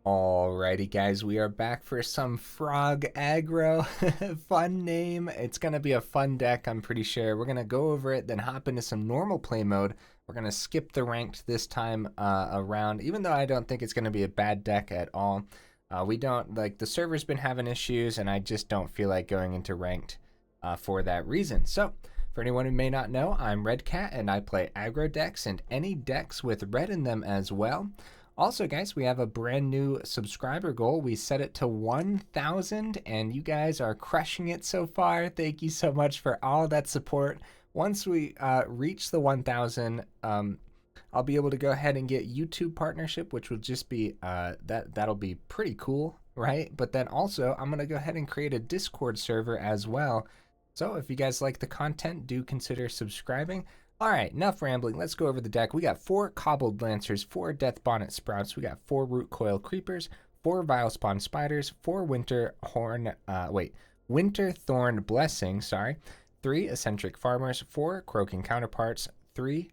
Alrighty guys, we are back for some frog aggro. Fun name. It's gonna be a fun deck, I'm pretty sure. We're gonna go over it, then hop into some normal play mode. We're gonna skip the ranked this time around, even though I don't think it's gonna be a bad deck at all. We don't, like, the server's been having issues, and I just don't feel like going into ranked for that reason. So, for anyone who may not know, I'm Red Cat, and I play aggro decks and any decks with red in them as well. Also, guys, we have a brand new subscriber goal. We set it to 1,000, and you guys are crushing it so far. Thank you so much for all that support. Once we reach the 1,000, I'll be able to go ahead and get YouTube partnership, which will just be that'll be pretty cool, right? But then also, I'm gonna go ahead and create a Discord server as well. So if you guys like the content, do consider subscribing. All right, enough rambling. Let's go over the deck. We got 4 Cobbled Lancers, 4 Deathbonnet Sprouts. We got 4 Rootcoil Creepers, 4 Vilespawn Spiders, 4 Winterthorn Blessing, 3 Eccentric Farmers, 4 Croaking Counterparts, 3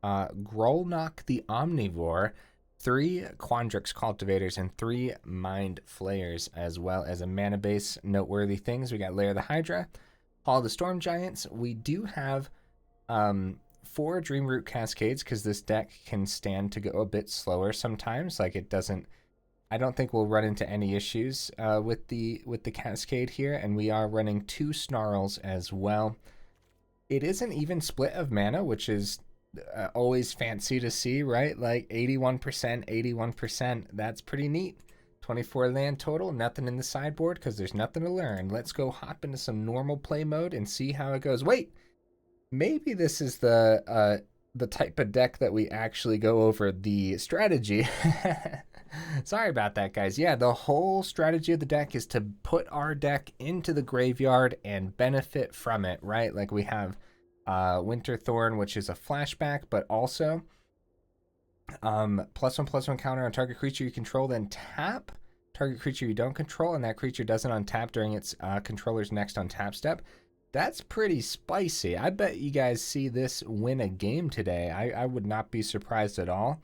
Grolnok the Omnivore, 3 Quandrix Cultivators, and 3 Mind Flayers, as well as a mana base. Noteworthy things, we got Lair the Hydra, Hall of the Storm Giants. We do have 4 Dreamroot Cascades, because this deck can stand to go a bit slower sometimes. Like, it doesn't, I don't think we'll run into any issues with the Cascade here. And we are running 2 Snarls as well. It is an even split of mana, which is always fancy to see, right? Like 81%, 81%. That's pretty neat. 24 land total, nothing in the sideboard because there's nothing to learn. Let's go hop into some normal play mode and see how it goes. Wait! Maybe this is the type of deck that we actually go over the strategy. Sorry about that, guys. Yeah, the whole strategy of the deck is to put our deck into the graveyard and benefit from it, right? Like, we have Winterthorn, which is a flashback, but also +1/+1 counter on target creature you control, then tap target creature you don't control, and that creature doesn't untap during its controller's next untap step. That's pretty spicy. I bet you guys see this win a game today. I would not be surprised at all.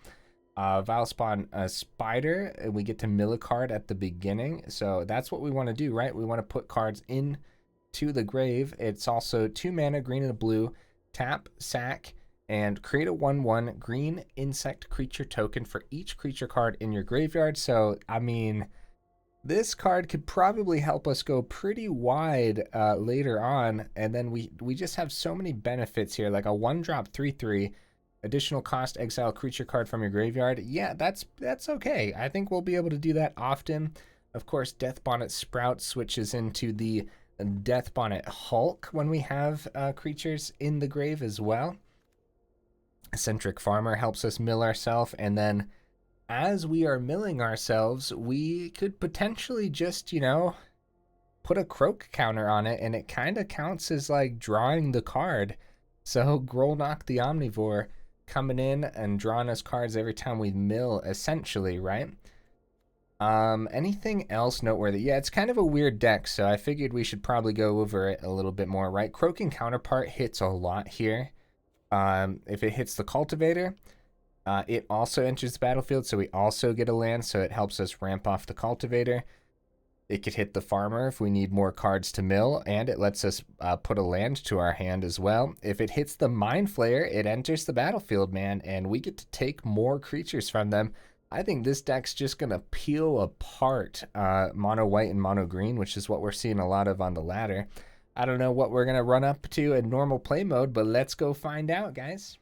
Vilespawn Spider, and we get to mill a card at the beginning. So that's what we want to do, right? We want to put cards into the grave. It's also 2 mana, green and a blue. Tap, sack, and create a 1/1 green insect creature token for each creature card in your graveyard. So, I mean, this card could probably help us go pretty wide later on, and then we just have so many benefits here, like a 1-drop 3/3, additional cost, exile creature card from your graveyard. Yeah, that's okay. I think we'll be able to do that often. Of course, Deathbonnet Sprout switches into the Deathbonnet Hulk when we have creatures in the grave as well. Eccentric Farmer helps us mill ourselves, and then as we are milling ourselves, we could potentially just, put a croak counter on it, and it kind of counts as like drawing the card. So Grolnok the Omnivore coming in and drawing us cards every time we mill, essentially, right? Anything else noteworthy? Yeah, it's kind of a weird deck, so I figured we should probably go over it a little bit more, right? Croaking Counterpart hits a lot here. If it hits the Cultivator, it also enters the battlefield, so we also get a land, so it helps us ramp off the Cultivator. It could hit the Farmer if we need more cards to mill, and it lets us put a land to our hand as well. If it hits the Mind Flayer, it enters the battlefield, man, and we get to take more creatures from them. I think this deck's just going to peel apart mono white and mono green, which is what we're seeing a lot of on the ladder. I don't know what we're going to run up to in normal play mode, but let's go find out, guys.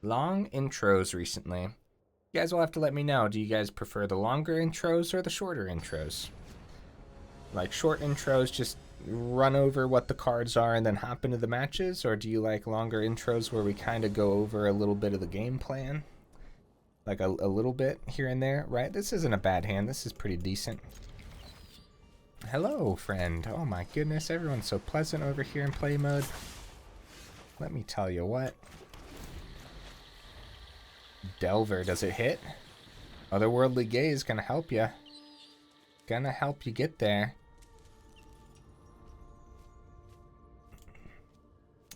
Long intros recently. You guys will have to let me know. Do you guys prefer the longer intros or the shorter intros? Like short intros, just run over what the cards are and then hop into the matches? Or do you like longer intros where we kind of go over a little bit of the game plan? Like a little bit here and there, right? This isn't a bad hand. This is pretty decent. Hello, friend. Oh my goodness, everyone's so pleasant over here in play mode. Let me tell you what. Delver, does it hit? Otherworldly Gaze gonna help you. Gonna help you get there.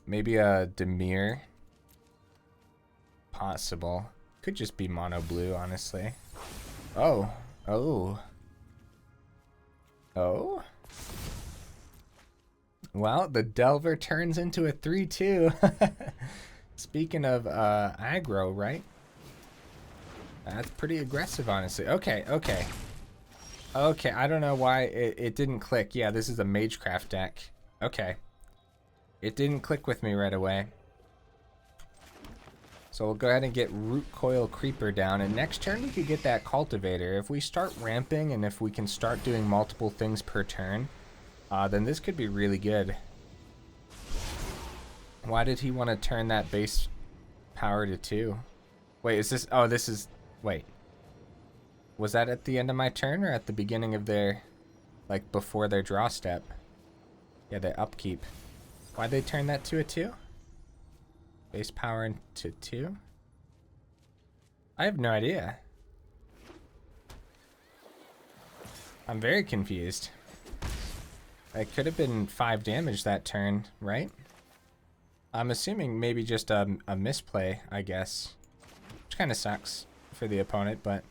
Maybe a Demir. Possible. Could just be mono blue, honestly. Oh. Oh. Oh? Well, the Delver turns into a 3-2. Speaking of aggro, right? That's pretty aggressive, honestly. Okay, okay. Okay, I don't know why it didn't click. Yeah, this is a Magecraft deck. Okay. It didn't click with me right away. So we'll go ahead and get Rootcoil Creeper down, and next turn we could get that Cultivator. If we start ramping and if we can start doing multiple things per turn, then this could be really good. Why did he want to turn that base power to 2? Wait, is this... Oh, this is... Wait. Was that at the end of my turn or at the beginning of their... Like, before their draw step? Yeah, their upkeep. Why'd they turn that to a 2? Base power into 2? I have no idea. I'm very confused. It could have been 5 damage that turn, right? I'm assuming maybe just a misplay, I guess. Which kind of sucks for the opponent, but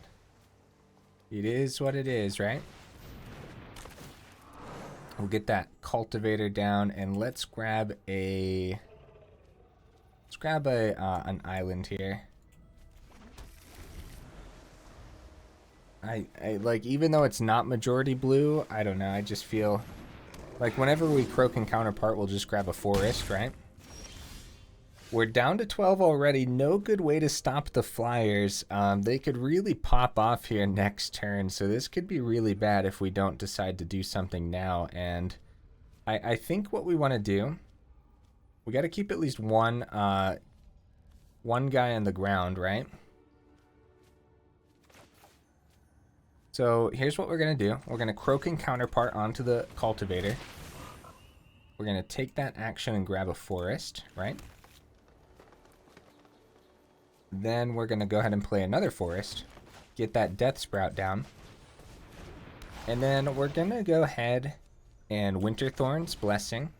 it is what it is, right? We'll get that Cultivator down, and let's grab a... Let's grab an island here. I like, even though it's not majority blue, I don't know, I just feel like whenever we Croaking Counterpart, we'll just grab a forest, right? We're down to 12 already. No good way to stop the Flyers. They could really pop off here next turn, so this could be really bad if we don't decide to do something now. And I think what we want to do, we got to keep at least one guy on the ground, right? So here's what we're going to do. We're going to Croaking Counterpart onto the Cultivator. We're going to take that action and grab a forest, right? Then we're going to go ahead and play another forest. Get that Death Sprout down. And then we're going to go ahead and Winterthorn's Blessing.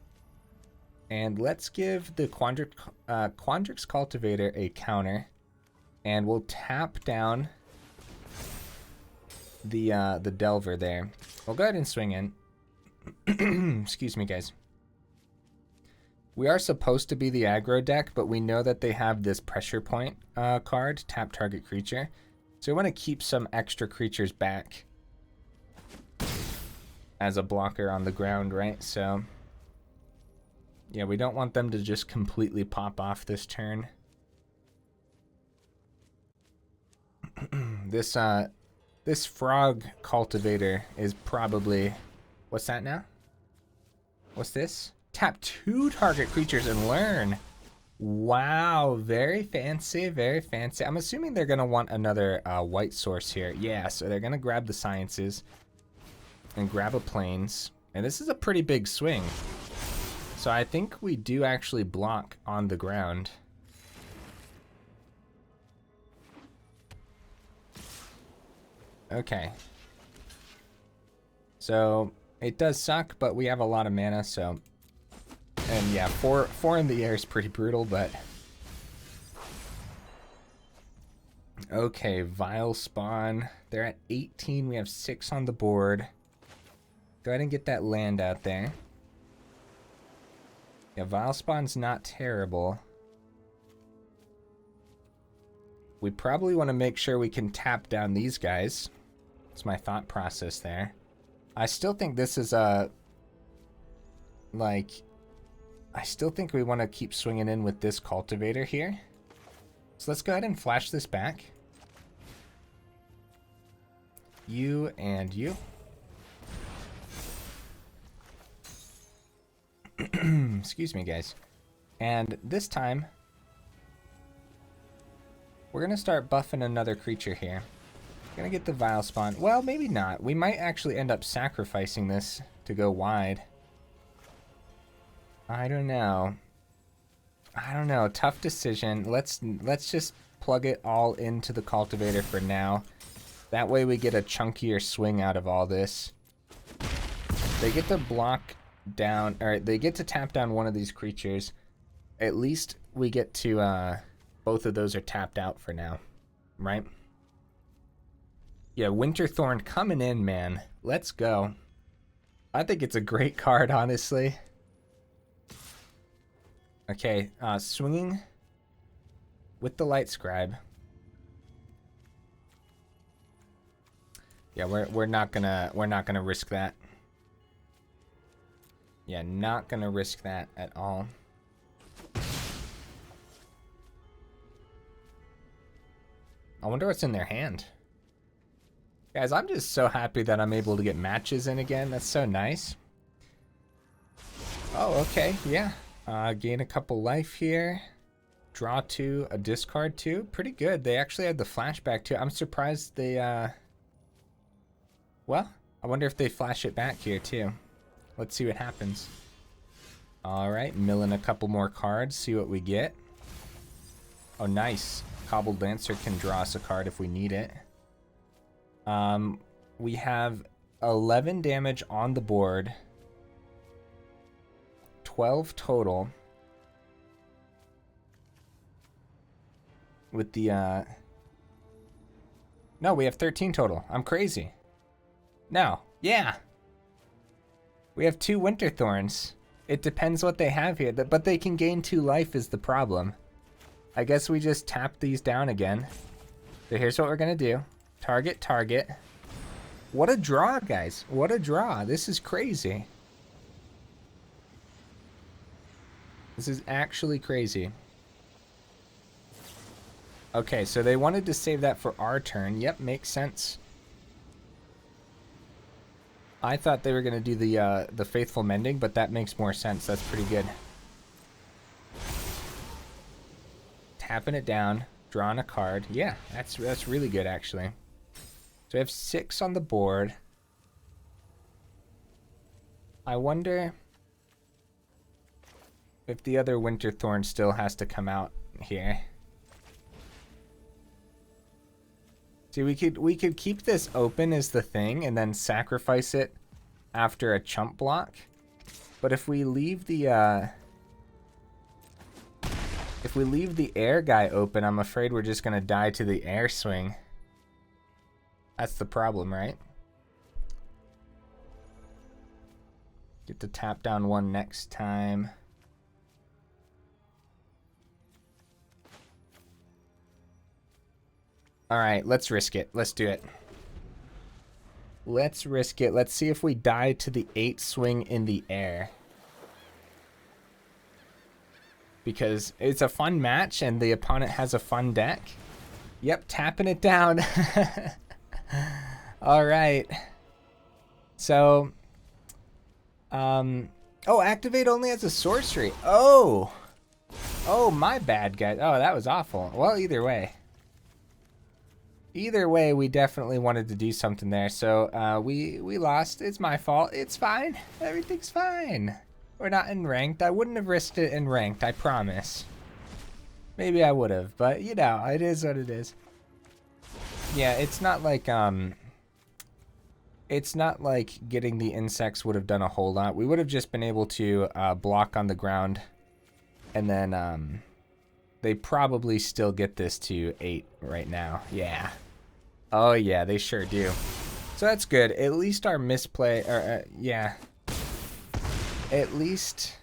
And let's give the Quandrix Cultivator a counter. And we'll tap down the Delver there. We'll go ahead and swing in. Excuse me, guys. We are supposed to be the aggro deck, but we know that they have this pressure point card, tap target creature. So we want to keep some extra creatures back as a blocker on the ground, right? So yeah, we don't want them to just completely pop off this turn. This Frog Cultivator is probably... What's that now? What's this? Tap 2 target creatures and learn. Wow, very fancy, very fancy. I'm assuming they're going to want another white source here. Yeah, so they're going to grab the Sciences and grab a Plains. And this is a pretty big swing. So I think we do actually block on the ground. Okay. So it does suck, but we have a lot of mana, so... And yeah, four in the air is pretty brutal, but... Okay, Vilespawn. They're at 18. We have 6 on the board. Go ahead and get that land out there. Yeah, Vilespawn's not terrible. We probably want to make sure we can tap down these guys. That's my thought process there. I still think this is a... Like... I still think we want to keep swinging in with this Cultivator here. So let's go ahead and flash this back. You and you. Excuse me, guys. And this time, we're going to start buffing another creature here. Going to get the Vilespawn. Well, maybe not. We might actually end up sacrificing this to go wide. I don't know. I don't know. Tough decision. Let's just plug it all into the Cultivator for now. That way we get a chunkier swing out of all this. They get to block down, or they get to tap down one of these creatures. at least we get to, both of those are tapped out for now, right? Yeah, Winterthorn coming in, man. Let's go. I think it's a great card, honestly. Okay, swinging with the Light Scribe. Yeah, we're not gonna risk that. Yeah, not gonna risk that at all. I wonder what's in their hand. Guys, I'm just so happy that I'm able to get matches in again. That's so nice. Oh, okay, yeah. Gain a couple life here. Draw 2, a discard 2. Pretty good. They actually had the flashback too. I'm surprised they, well, I wonder if they flash it back here too. Let's see what happens. Alright, milling a couple more cards, see what we get. Oh, nice. Cobbled Lancer can draw us a card if we need it. We have 11 damage on the board. 12 total. With the, no, we have 13 total. I'm crazy. No, yeah. We have 2 Winterthorns. It depends what they have here, but they can gain 2 life is the problem. I guess we just tap these down again. So here's what we're gonna do. Target, target. What a draw, guys. What a draw. This is crazy. This is actually crazy. Okay, so they wanted to save that for our turn. Yep, makes sense. I thought they were going to do the Faithful Mending, but that makes more sense. That's pretty good. Tapping it down, drawing a card. Yeah, that's really good, actually. So we have 6 on the board. I wonder if the other Winterthorn still has to come out here. See, we could keep this open as the thing and then sacrifice it after a chump block. But if we leave the air guy open, I'm afraid we're just gonna die to the air swing. That's the problem, right? Get to tap down 1 next time. Alright, let's risk it. Let's do it. Let's risk it. Let's see if we die to the 8 swing in the air. Because it's a fun match and the opponent has a fun deck. Yep, tapping it down. Alright. So, oh, activate only as a sorcery. Oh, my bad, guys. Oh, that was awful. Well, either way. Either way, we definitely wanted to do something there. So, we lost. It's my fault. It's fine. Everything's fine. We're not in ranked. I wouldn't have risked it in ranked, I promise. Maybe I would have, but you know, it is what it is. Yeah, it's not like getting the insects would have done a whole lot. We would have just been able to block on the ground, and then they probably still get this to 8 right now. Yeah. Oh yeah, they sure do. So that's good. At least our misplay, or yeah. At least.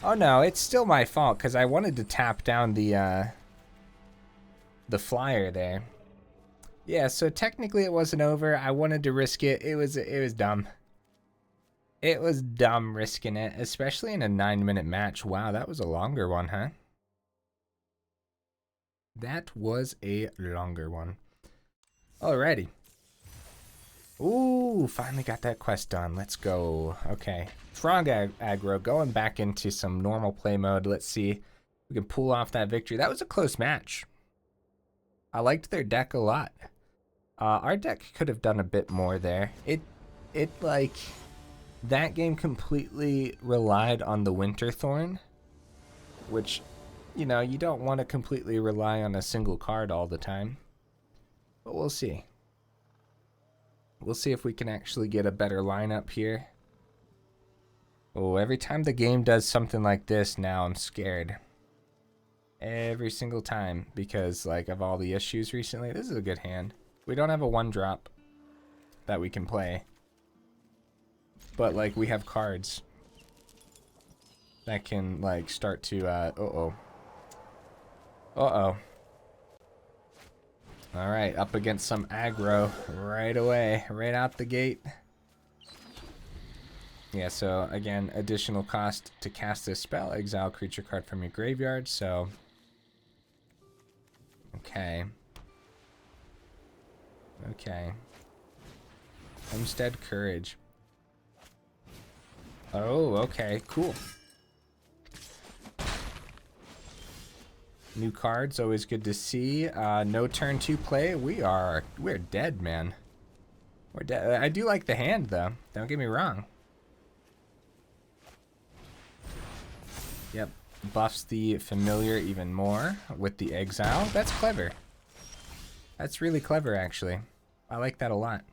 Oh no, it's still my fault because I wanted to tap down the flyer there. Yeah, so technically it wasn't over. I wanted to risk it. It was dumb. It was dumb risking it, especially in a 9-minute match. Wow, that was a longer one, huh? That was a longer one. Alrighty. Ooh, finally got that quest done. Let's go. Okay. Frog aggro, going back into some normal play mode. Let's see if we can pull off that victory. That was a close match. I liked their deck a lot. Our deck could have done a bit more there. It like, that game completely relied on the Winterthorn, which, you know, you don't want to completely rely on a single card all the time. But we'll see. We'll see if we can actually get a better lineup here. Oh, every time the game does something like this now, I'm scared. Every single time, because like of all the issues recently. This is a good hand. We don't have a 1-drop that we can play. But like we have cards that can like start to uh-oh. Uh-oh. Alright, up against some aggro right away, right out the gate. Yeah, so again, additional cost to cast this spell, exile creature card from your graveyard, so okay. Okay. Homestead Courage. Oh, okay, cool. New cards, always good to see. No turn 2 play. We're dead, man. We're dead. I do like the hand though. Don't get me wrong. Yep. Buffs the familiar even more with the exile. That's clever. That's really clever actually. I like that a lot.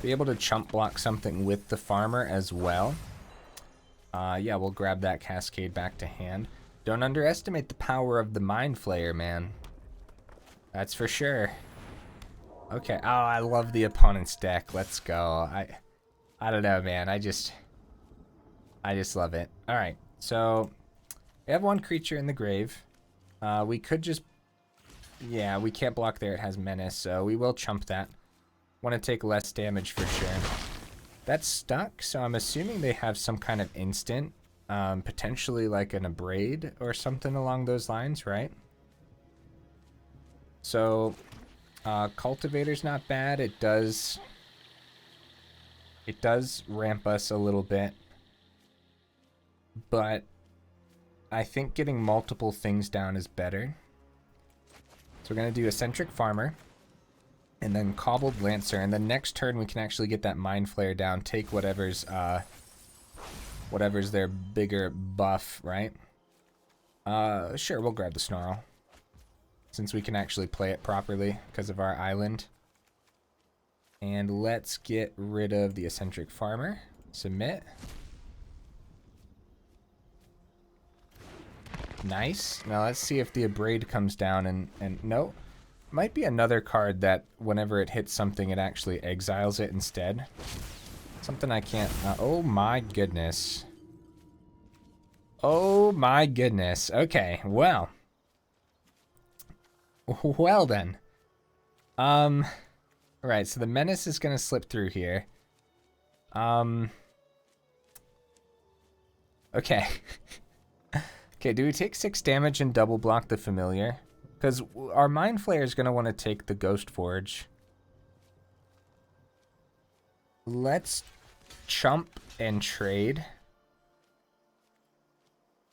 Be able to chump block something with the farmer as well. Yeah, we'll grab that Cascade back to hand. Don't underestimate the power of the Mind Flayer, man. That's for sure. Okay. Oh, I love the opponent's deck. Let's go. I don't know, man. I just love it. All right. So we have one creature in the grave. We could just, yeah, we can't block there. It has menace, so we will chump that. Want to take less damage for sure. That's stuck, so I'm assuming they have some kind of instant, potentially like an abrade or something along those lines, right? So, Cultivator's not bad. It does ramp us a little bit, but I think getting multiple things down is better. So we're gonna do Eccentric Farmer. And then Cobbled Lancer, and then next turn we can actually get that Mind Flayer down, take whatever's their bigger buff, right? Sure, we'll grab the Snarl. Since we can actually play it properly because of our island. And let's get rid of the Eccentric Farmer. Submit. Nice. Now let's see if the Abrade comes down and no. Might be another card that whenever it hits something, it actually exiles it instead. Something I can't... oh my goodness. Oh my goodness. Okay, well. Well then. Alright, so the Menace is going to slip through here. Okay. Okay, do we take 6 damage and double block the Familiar? Because our Mind Flayer is going to want to take the Ghost Forge. Let's chump and trade.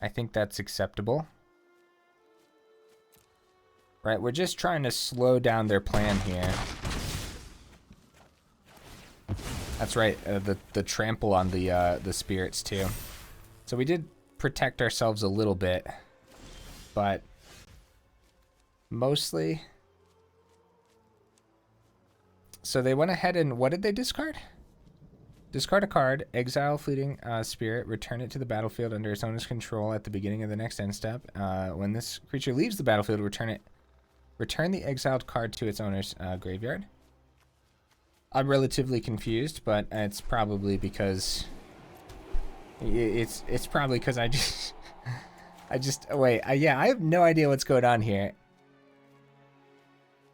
I think that's acceptable. Right, we're just trying to slow down their plan here. That's right, the trample on the spirits too. So we did protect ourselves a little bit, but... mostly. So they went ahead and what did they discard? Discard a card, exile fleeting spirit, return it to the battlefield under its owner's control at the beginning of the next end step. When this creature leaves the battlefield, return the exiled card to its owner's graveyard. I'm relatively confused, but it's probably because it's probably because I just wait. Yeah, I have no idea what's going on here.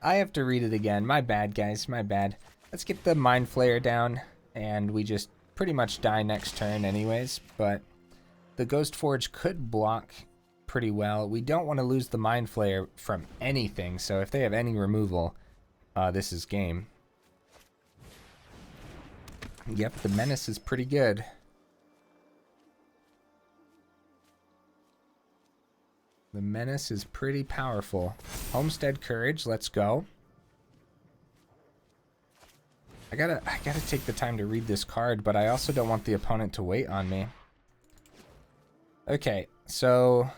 I have to read it again. My bad, guys. My bad. Let's get the Mind Flayer down, and we just pretty much die next turn anyways, but the Ghost Forge could block pretty well. We don't want to lose the Mind Flayer from anything, so if they have any removal, this is game. Yep, the Menace is pretty good. The Menace is pretty powerful. Homestead Courage, let's go. I gotta take the time to read this card, but I also don't want the opponent to wait on me. Okay, so...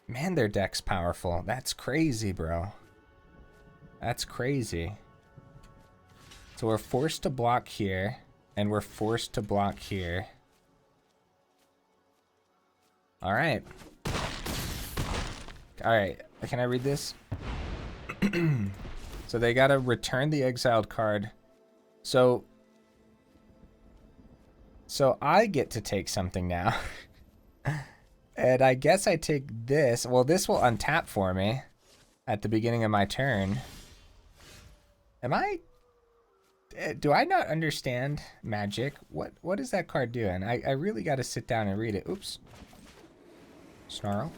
man, their deck's powerful. That's crazy, bro. That's crazy. So we're forced to block here, and we're forced to block here. All right. All right, can I read this? So they gotta return the exiled card. So I get to take something now. And I guess I take this. Well, this will untap for me at the beginning of my turn. Do I not understand Magic? What is that card doing? I really got to sit down and read it. Oops. Snarl.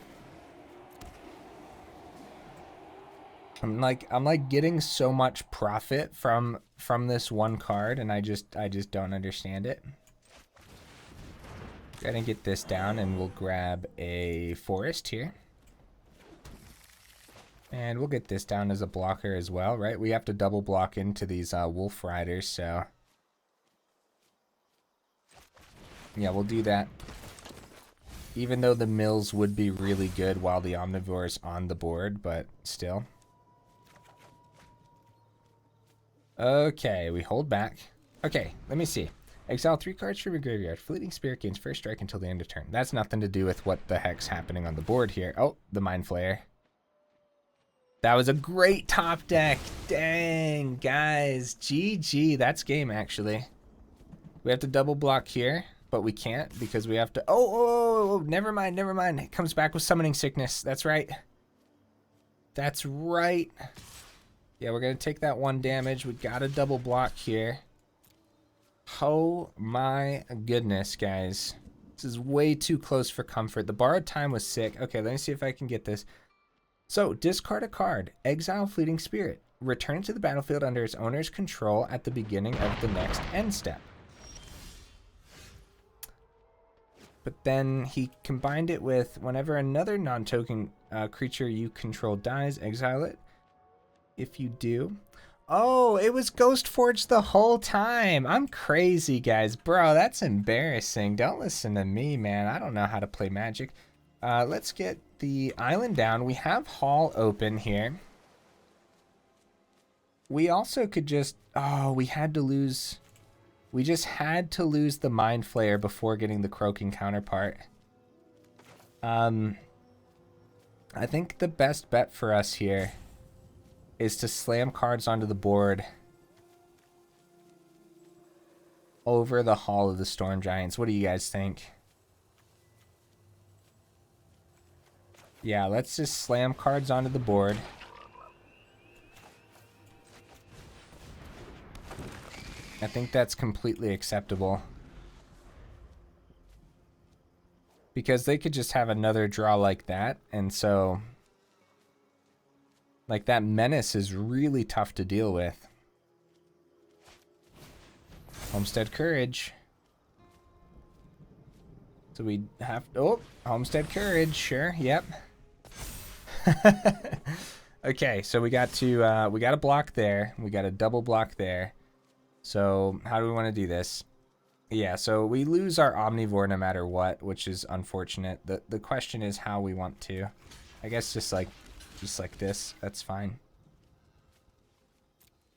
I'm like getting so much profit from this one card, and I just don't understand it. Gotta get this down, and we'll grab a forest here. And we'll get this down as a blocker as well, right? We have to double block into these wolf riders, so yeah, we'll do that. Even though the mills would be really good while the Omnivore is on the board, but still. Okay, we hold back. Okay, let me see. Exile 3 cards from your graveyard. Fleeting Spirit gains first strike until the end of turn. That's nothing to do with what the heck's happening on the board here. Oh, the Mind Flayer. That was a great top deck. Dang, guys. GG. That's game, actually. We have to double block here, but we can't because we have to... Oh, never mind, never mind. It comes back with Summoning Sickness. That's right. That's right. Yeah, we're going to take that 1 damage. We got to double block here. Oh my goodness, guys. This is way too close for comfort. The borrowed time was sick. Okay, let me see if I can get this. So, discard a card. Exile Fleeting Spirit. Return it to the battlefield under its owner's control at the beginning of the next end step. But then he combined it with whenever another non-token creature you control dies, exile it. If you do... Oh, it was Ghost Forge the whole time. I'm crazy, guys. Bro, that's embarrassing. Don't listen to me, man. I don't know how to play Magic. Let's get the island down. We have Hall open here. We also could just... Oh, we had to lose... We just had to lose the Mind Flayer before getting the Croaking Counterpart. I think the best bet for us here is to slam cards onto the board over the Hall of the Storm Giants. What do you guys think? Yeah, let's just slam cards onto the board. I think that's completely acceptable. Because they could just have another draw like that, and so... Like, that menace is really tough to deal with. Homestead Courage. So we have... Oh, Homestead Courage, sure, yep. Okay, so we got to block there. We got a double block there. So how do we want to do this? Yeah, so we lose our Omnivore no matter what, which is unfortunate. The question is how we want to. I guess just like this. That's fine.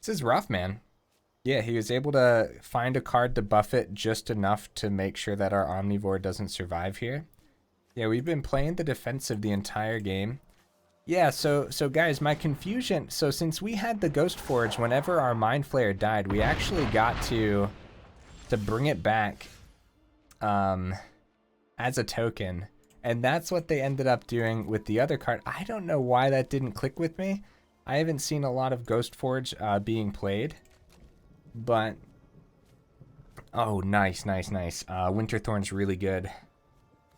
This is rough, man. Yeah, he was able to find a card to buff it just enough to make sure that our Omnivore doesn't survive here. Yeah, we've been playing the defensive the entire game. Yeah, so guys, my confusion... So since we had the Ghost Forge, whenever our Mind Flayer died, we actually got to bring it back as a token. And that's what they ended up doing with the other card. I don't know why that didn't click with me. I haven't seen a lot of Ghost Forge being played. But... Oh, nice, nice, nice. Winterthorn's really good.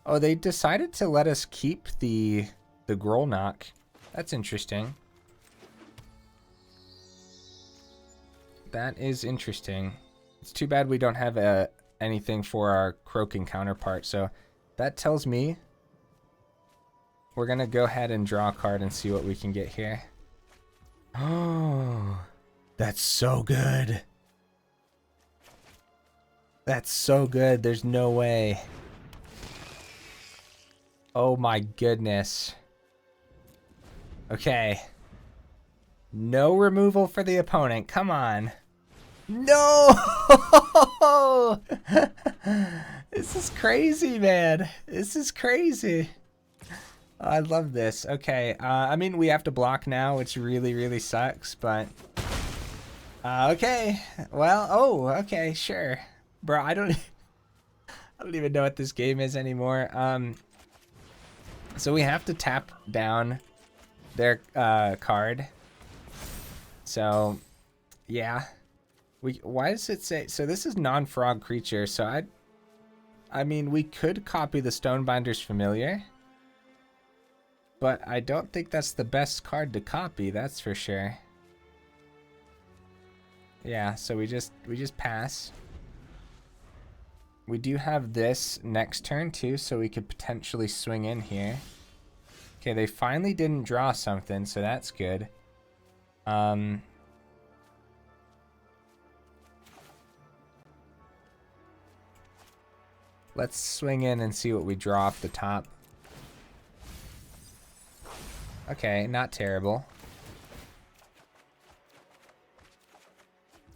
Oh, they decided to let us keep the Grolnok. That's interesting. That is interesting. It's too bad we don't have anything for our Croaking Counterpart. So that tells me we're going to go ahead and draw a card and see what we can get here. Oh, that's so good. That's so good. There's no way. Oh my goodness. Okay. No removal for the opponent. Come on. No! This is crazy, man. This is crazy. I love this. Okay, I mean, we have to block now, which really, really sucks, but... okay, well, okay, sure. Bro, I don't even know what this game is anymore. So we have to tap down their card. So, yeah. Why does it say... So this is non-frog creature, so I mean, we could copy the Stonebinder's Familiar. But I don't think that's the best card to copy, that's for sure. Yeah, so we just pass. We do have this next turn too, so we could potentially swing in here. Okay, they finally didn't draw something, so that's good. Let's swing in and see what we draw off the top. Okay, not terrible.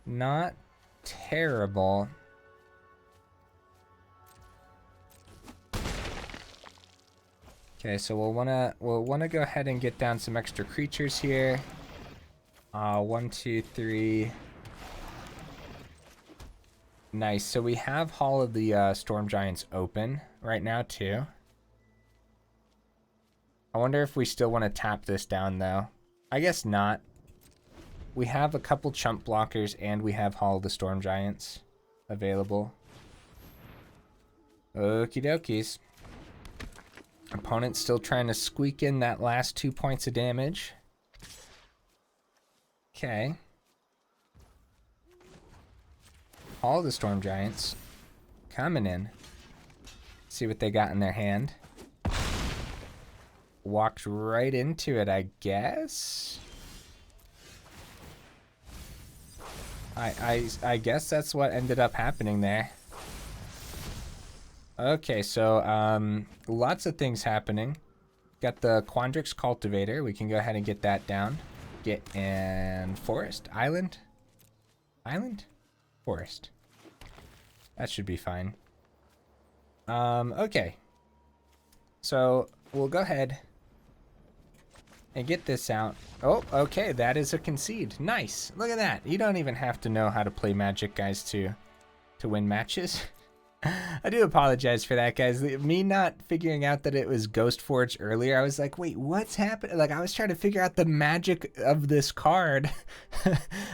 Not terrible. Okay, so we'll wanna go ahead and get down some extra creatures here. 1, 2, 3. Nice. So we have Hall of the Storm Giants open right now too. I wonder if we still want to tap this down though. I guess not. We have a couple chump blockers and we have Hall of the Storm Giants available. Okie dokies. Opponent's still trying to squeak in that last 2 points of damage. Okay. All the Storm Giants coming in. See what they got in their hand. Walked right into it, I guess. I guess that's what ended up happening there. Okay, so lots of things happening. Got the Quandrix Cultivator. We can go ahead and get that down. And forest, island, forest. That should be fine. Okay. So we'll go ahead and get this out. Oh, okay, that is a concede. Nice. Look at that. You don't even have to know how to play Magic, guys, to win matches. I do apologize for that, guys. Me not figuring out that it was Ghost Forge earlier, I was like, wait, what's happening? Like, I was trying to figure out the magic of this card.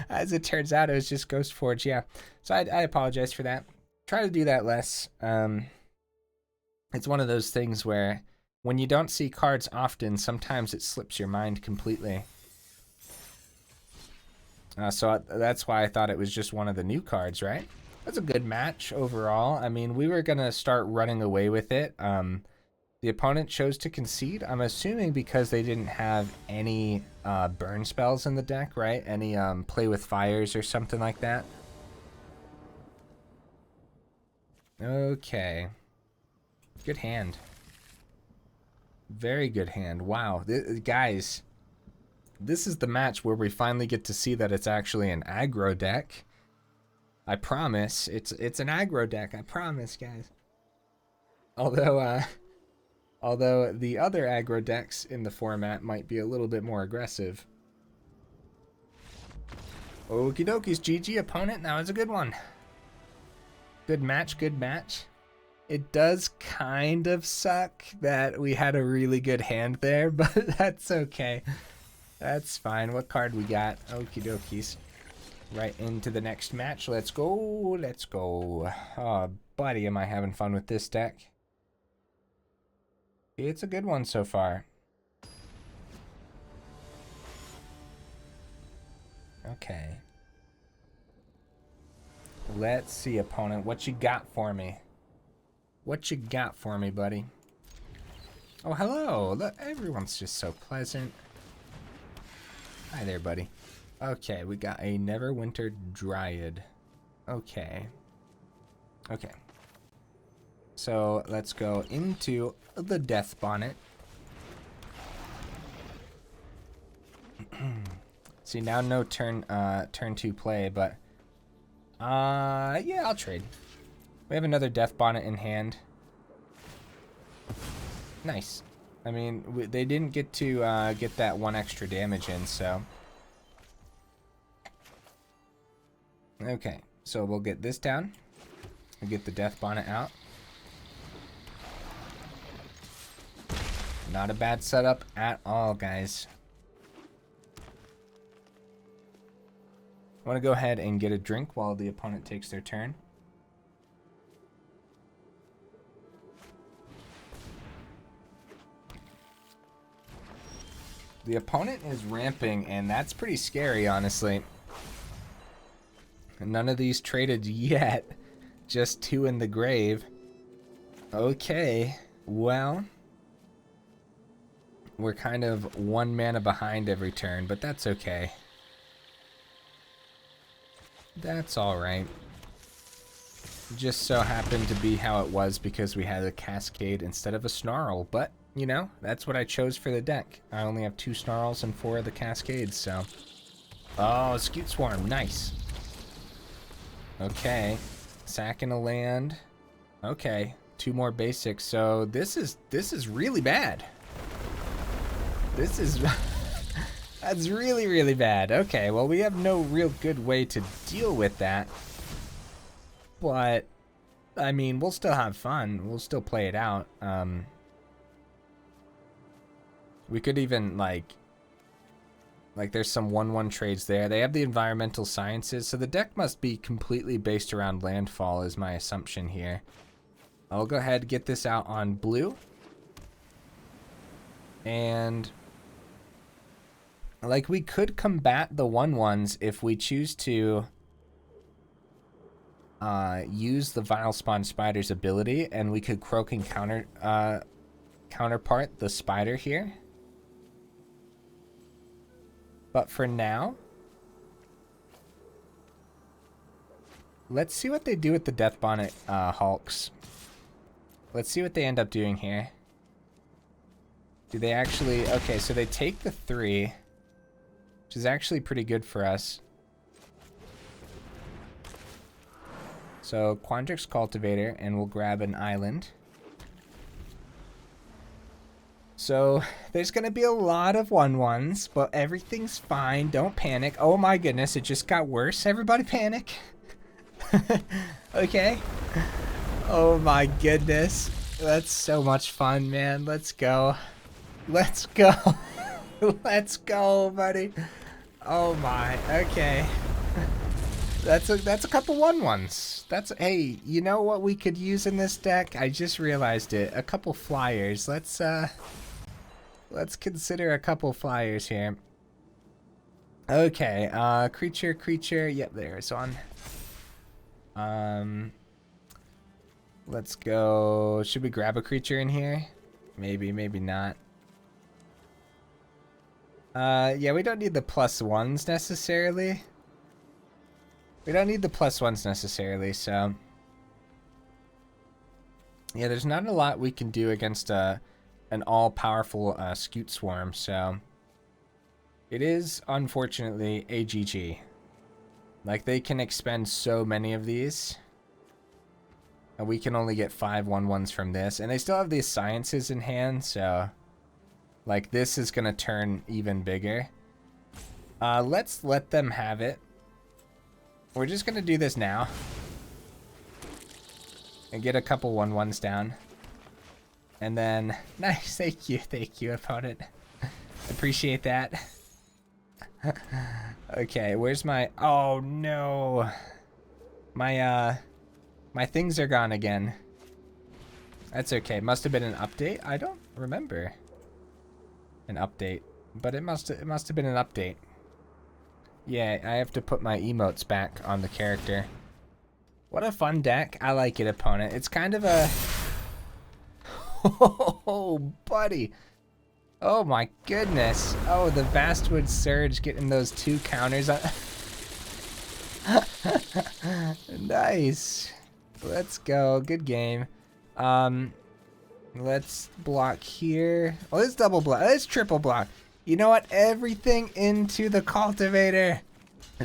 As it turns out, it was just Ghost Forge, yeah. So I apologize for that. Try to do that less. It's one of those things where when you don't see cards often, sometimes it slips your mind completely. So that's why I thought it was just one of the new cards, right? That's a good match overall. I mean, we were going to start running away with it. The opponent chose to concede. I'm assuming because they didn't have any burn spells in the deck, right? Any play with fires or something like that. Okay. Good hand. Very good hand. Wow. Guys, this is the match where we finally get to see that it's actually an aggro deck. I promise. It's an aggro deck. I promise, guys. Although the other aggro decks in the format might be a little bit more aggressive. Okie dokies, GG opponent. That was a good one. Good match, good match. It does kind of suck that we had a really good hand there, but that's okay. That's fine. What card we got? Okie dokies. Right into the next match. Let's go. Let's go. Oh, buddy, am I having fun with this deck. It's a good one so far. Okay. Let's see, opponent. What you got for me? What you got for me, buddy? Oh, hello. Look, everyone's just so pleasant. Hi there, buddy. Okay, we got a Neverwinter Dryad. Okay. Okay. So let's go into the Deathbonnet. See, now no turn 2 play, but yeah, I'll trade. We have another Deathbonnet in hand. Nice. I mean, they didn't get to get that 1 extra damage in, so. Okay, so we'll get this down. We'll get the Deathbonnet out. Not a bad setup at all, guys. I want to go ahead and get a drink while the opponent takes their turn. The opponent is ramping, and that's pretty scary, honestly. None of these traded yet. Just 2 in the grave. Okay, well, we're kind of 1 mana behind every turn, but that's okay. That's alright. Just so happened to be how it was because we had a Cascade instead of a Snarl, but, you know, that's what I chose for the deck. I only have 2 Snarls and 4 of the Cascades, so. Oh, Scute Swarm, nice. Okay, sacking a land. Okay, 2 more basics, so this is really bad. This is that's really, really bad. Okay, well, we have no real good way to deal with that. But, I mean, we'll still have fun. We'll still play it out. We could even, like there's some 1/1 trades there. They have the environmental sciences, so the deck must be completely based around landfall is my assumption here. I'll go ahead and get this out on blue. And like, we could combat the 1/1s if we choose to use the Vilespawn Spider's ability, and we could Croaking Counterpart the Spider here. But for now, let's see what they do with the Deathbonnet Hulks. Let's see what they end up doing here. Do they actually... Okay, so they take the 3, which is actually pretty good for us. So, Quandrix Cultivator, and we'll grab an island. So, there's going to be a lot of 1/1s, but everything's fine. Don't panic. Oh my goodness, it just got worse. Everybody panic. Okay. Oh my goodness. That's so much fun, man. Let's go. Let's go. Let's go, buddy. Oh my. Okay. That's a couple 1/1s. Hey, you know what we could use in this deck? I just realized it. A couple flyers. Let's consider a couple flyers here. Okay, creature. Yep, there it's on. Let's go. Should we grab a creature in here? Maybe, maybe not. Yeah, we don't need the +1s necessarily. We don't need the +1s necessarily, so. Yeah, there's not a lot we can do against an all-powerful Scute Swarm, so. It is, unfortunately, a GG. Like, they can expend so many of these. And we can only get 5 1/1s from this. And they still have these sciences in hand, so. Like, this is going to turn even bigger. Let's let them have it. We're just going to do this now. And get a couple 1/1s down. And then, nice, thank you, opponent. Appreciate that. Okay, where's my, oh no. My things are gone again. That's okay, must have been an update. I don't remember an update, but it must have been an update. Yeah, I have to put my emotes back on the character. What a fun deck. I like it, opponent. It's kind of a... Oh, buddy. Oh, my goodness. Oh, the Vastwood Surge getting those 2 counters. Nice. Let's go. Good game. Let's block here. Oh, let's double block. Let's triple block. You know what? Everything into the cultivator.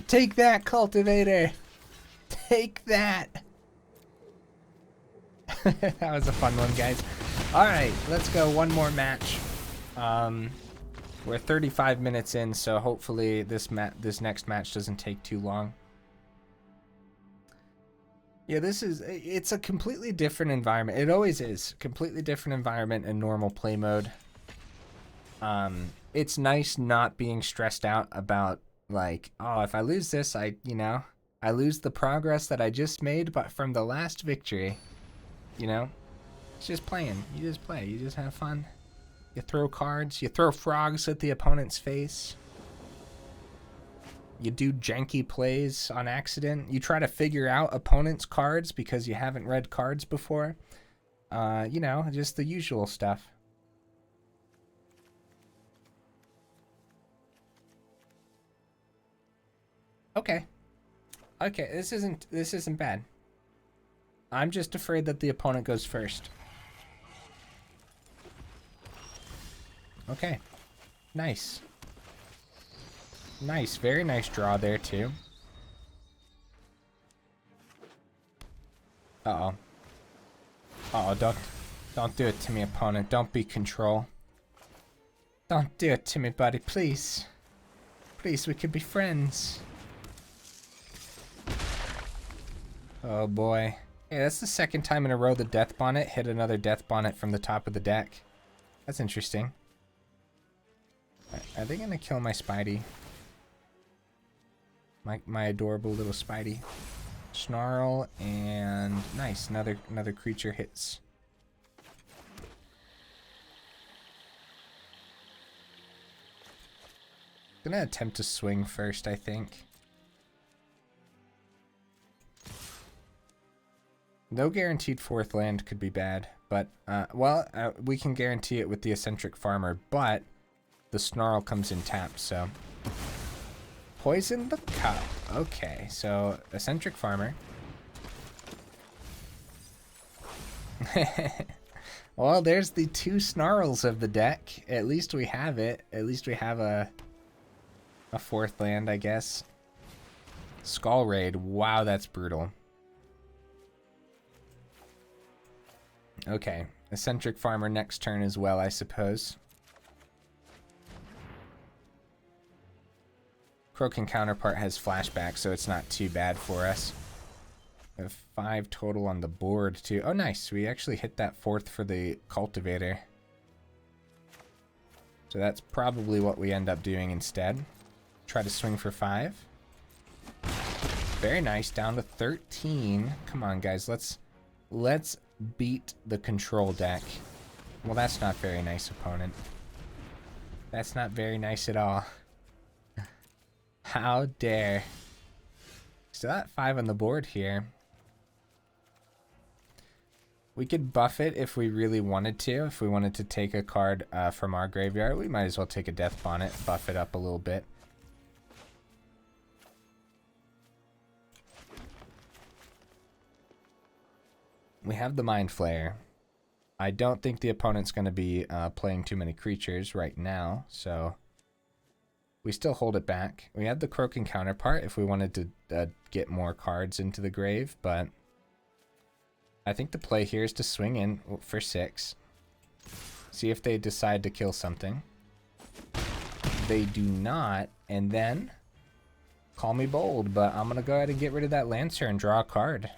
Take that, cultivator. Take that. That was a fun one, guys. All right, let's go one more match. We're 35 minutes in, so hopefully this next match doesn't take too long. Yeah, it's a completely different environment. It always is. Completely different environment in normal play mode. It's nice not being stressed out about, like, oh, if I lose this, I lose the progress that I just made but from the last victory. You know? It's just playing. You just play. You just have fun. You throw cards. You throw frogs at the opponent's face. You do janky plays on accident. You try to figure out opponent's cards because you haven't read cards before. You know, just the usual stuff. Okay. Okay, this isn't bad. I'm just afraid that the opponent goes first. Okay. Nice. Nice, very nice draw there too. Uh-oh. Uh-oh, don't do it to me, opponent. Don't be control. Don't do it to me, buddy, please. Please, we could be friends. Oh boy. Hey, that's the second time in a row the Deathbonnet hit another Deathbonnet from the top of the deck. That's interesting. Are they gonna kill my Spidey? My adorable little Spidey. Snarl, and nice, another creature hits. Gonna attempt to swing first, I think. No guaranteed fourth land could be bad, but we can guarantee it with the Eccentric Farmer, but the Snarl comes in tapped, so. Poison the cup. Okay, so Eccentric Farmer. Well, there's the two Snarls of the deck. At least we have it. At least we have a fourth land, I guess. Skull Raid. Wow, that's brutal. Okay, Eccentric Farmer next turn as well, I suppose. Croaking Counterpart has flashback, so it's not too bad for us. We have 5 total on the board, too. Oh, nice. We actually hit that fourth for the Cultivator. So that's probably what we end up doing instead. Try to swing for 5. Very nice. Down to 13. Come on, guys. Let's beat the control deck. Well, that's not very nice, opponent. That's not very nice at all. How dare. Still at 5 on the board here. We could buff it if we really wanted to. If we wanted to take a card from our graveyard, we might as well take a Deathbonnet, buff it up a little bit. We have the Mind Flayer. I don't think the opponent's going to be playing too many creatures right now, so we still hold it back. We have the Croaking Counterpart if we wanted to get more cards into the grave, but I think the play here is to swing in for 6. See if they decide to kill something. They do not, and then call me bold, but I'm going to go ahead and get rid of that Lancer and draw a card.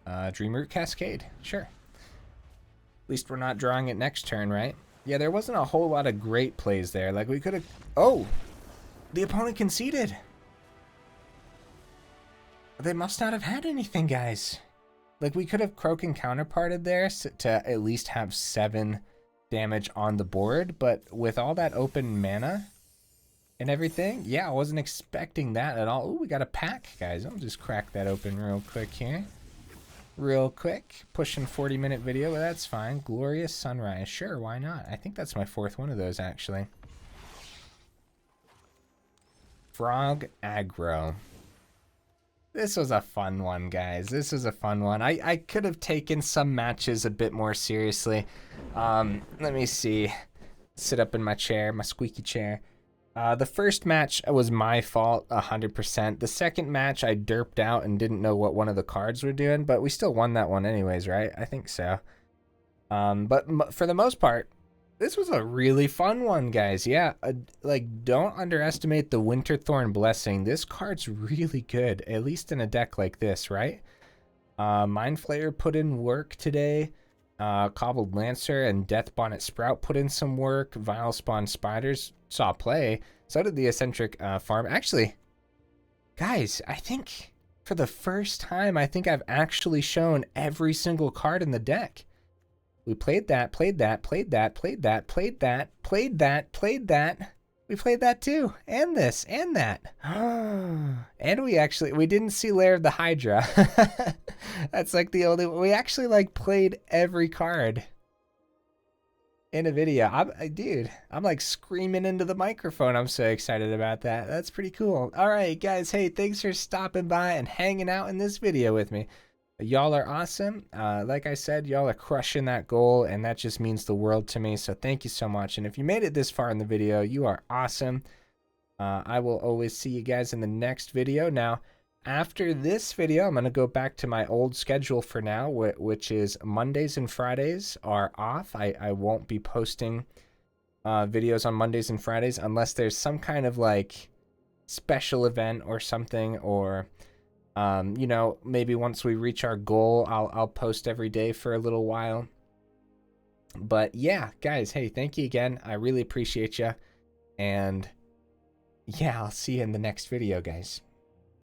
Dreamroot Cascade, sure. At least we're not drawing it next turn, right? Yeah, there wasn't a whole lot of great plays there. Like, we could have... Oh! The opponent conceded! They must not have had anything, guys. Like, we could have Croaking Counterparted there to at least have 7 damage on the board, but with all that open mana and everything, yeah, I wasn't expecting that at all. Ooh, we got a pack, guys. I'll just crack that open real quick here. Real quick. Pushing 40-minute video, but that's fine. Glorious Sunrise. Sure, why not? I think that's my 4th one of those, actually. Frog Aggro. This was a fun one, guys. This was a fun one. I could have taken some matches a bit more seriously. Let me see. sit up in my chair, my squeaky chair. The first match was my fault, 100%. The second match, I derped out and didn't know what one of the cards were doing, but we still won that one anyways, right? I think so. But for the most part, this was a really fun one, guys. Yeah, like, don't underestimate the Winterthorn Blessing. This card's really good, at least in a deck like this, right? Mind Flayer put in work today. Cobbled Lancer and Deathbonnet Sprout put in some work. Vilespawn Spiders saw play. So did the Eccentric Farmer. Actually, guys, I think for the first time, I think I've actually shown every single card in the deck. We played that, played that, played that, played that, played that, played that, played that. We played that too, and this, and that. And we didn't see Lair of the Hydra. That's like the only, we actually like played every card in a video. Dude, I'm like screaming into the microphone. I'm so excited about that. That's pretty cool. All right, guys. Hey, thanks for stopping by and hanging out in this video with me. Y'all are awesome. Like I said, y'all are crushing that goal, and that just means the world to me. So thank you so much. And if you made it this far in the video, you are awesome. I will always see you guys in the next video. Now, after this video, I'm going to go back to my old schedule for now, which is Mondays and Fridays are off. I won't be posting videos on Mondays and Fridays unless there's some kind of like special event or something, or you know, maybe once we reach our goal, I'll post every day for a little while. But yeah, guys, hey, thank you again. I really appreciate you. And yeah, I'll see you in the next video, guys.